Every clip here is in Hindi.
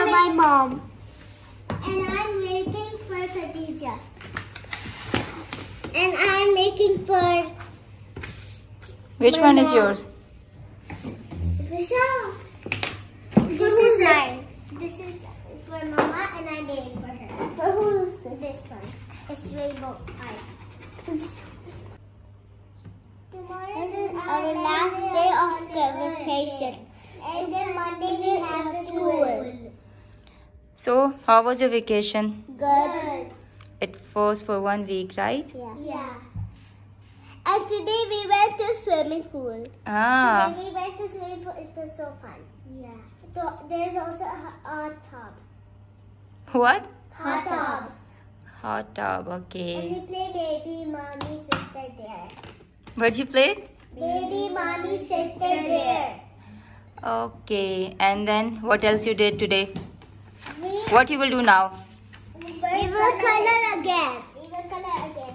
my mom. And I'm making for Khadija. And I'm making for... Which one is yours? This is mine. This is for Mama and I made for her. For who's this one? It's rainbow art. Tomorrow is our last day of vacation. And then Monday we have school. So, how was your vacation? Good. It was for 1 week, right? Yeah. And today we went to swimming pool. Ah. Today we went to swimming pool. It was so fun. Yeah. So there's also a hot tub. What? Hot tub. Hot tub, And okay. we play baby, mommy, sister, there. What did you play? Baby, mommy, sister, there. Okay. And then, what else you did today? We What you will do now? will color again. We will color again.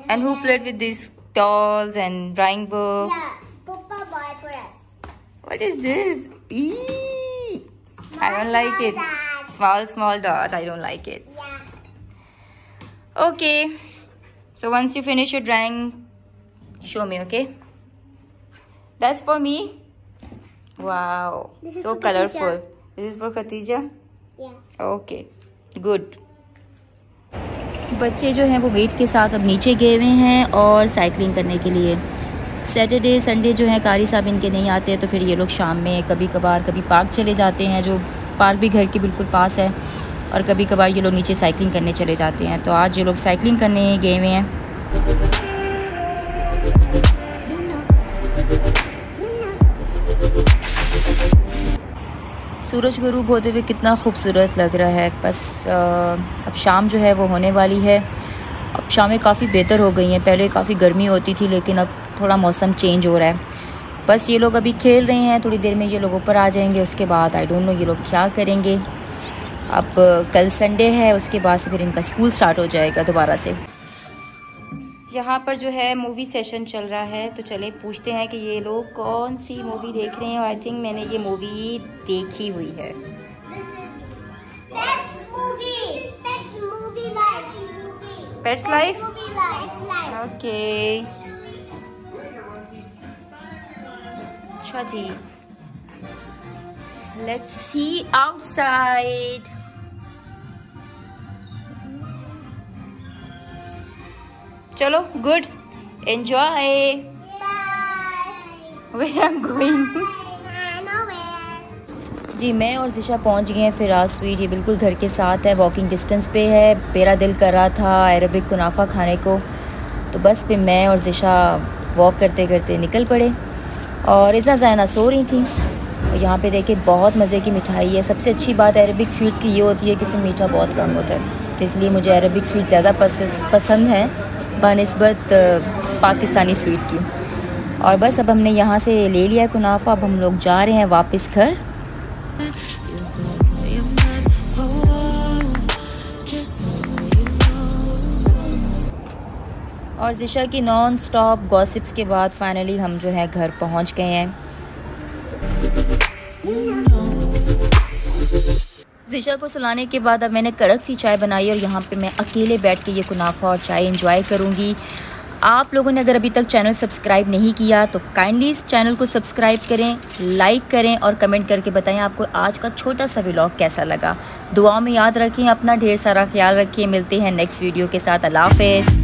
And who played with these dolls and drawing book? Yeah. Papa boy for us. What is this? Eee! I don't like it. Small dot. I don't like it. Yeah. Okay. So once you finish your drawing, show me, okay? That's for me. Wow. This is So for colorful. Khatija. This is for Khatija? Yeah. Okay. Good. बच्चे जो हैं वो वेट के साथ अब नीचे गए हुए हैं और साइकिलिंग करने के लिए। सैटरडे संडे जो है कारी साहब इनके नहीं आते, तो फिर ये लोग शाम में कभी कभार कभी पार्क चले जाते हैं, जो पार्क भी घर के बिल्कुल पास है, और कभी कभार ये लोग नीचे साइकिलिंग करने चले जाते हैं। तो आज ये लोग साइकिलिंग करने गए हुए हैं। सूरज गुरूब होते हुए कितना खूबसूरत लग रहा है। बस अब शाम जो है वो होने वाली है। अब शामें काफ़ी बेहतर हो गई हैं, पहले काफ़ी गर्मी होती थी, लेकिन अब थोड़ा मौसम चेंज हो रहा है। बस ये लोग अभी खेल रहे हैं, थोड़ी देर में ये लोग ऊपर आ जाएंगे। उसके बाद आई डोंट नो ये लोग क्या करेंगे। अब कल संडे है, उसके बाद से फिर इनका स्कूल स्टार्ट हो जाएगा दोबारा से। यहाँ पर जो है मूवी सेशन चल रहा है, तो चले पूछते हैं कि ये लोग कौन सी मूवी देख रहे हैं। और आई थिंक मैंने ये मूवी देखी हुई है। Pets life. ओके, अच्छा जी, लेट्स सी आउटसाइड। चलो, good, enjoy. Where I am going. जी, मैं और ज़िशा पहुंच गए हैं फेरास स्वीट। ये बिल्कुल घर के साथ है, वॉकिंग डिस्टेंस पे है। मेरा दिल कर रहा था अरेबिक कुनाफा खाने को, तो बस फिर मैं और ज़िशा वॉक करते करते निकल पड़े। और इतना ज़ायना सो रही थी। और यहाँ पे देखिए बहुत मज़े की मिठाई है। सबसे अच्छी बात अरेबिक स्वीट्स की ये होती है कि इसमें मीठा बहुत कम होता है, तो इसलिए मुझे अरेबिक स्वीट ज़्यादा पसंद है बनिस्बत पाकिस्तानी स्वीट की। और बस अब हमने यहाँ से ले लिया कुनाफा। अब हम लोग जा रहे हैं वापस घर। और ज़िशा की नॉन स्टॉप गॉसिप्स के बाद फाइनली हम जो है घर पहुँच गए हैं। ज़िशा को सुलाने के बाद अब मैंने कड़क सी चाय बनाई और यहाँ पे मैं अकेले बैठ के ये कुनाफा और चाय एंजॉय करूँगी। आप लोगों ने अगर अभी तक चैनल सब्सक्राइब नहीं किया तो काइंडली इस चैनल को सब्सक्राइब करें, लाइक करें और कमेंट करके बताएं आपको आज का छोटा सा व्लॉग कैसा लगा। दुआओं में याद रखें, अपना ढेर सारा ख्याल रखें। मिलते हैं नेक्स्ट वीडियो के साथ। अल्लाह हाफ़िज़।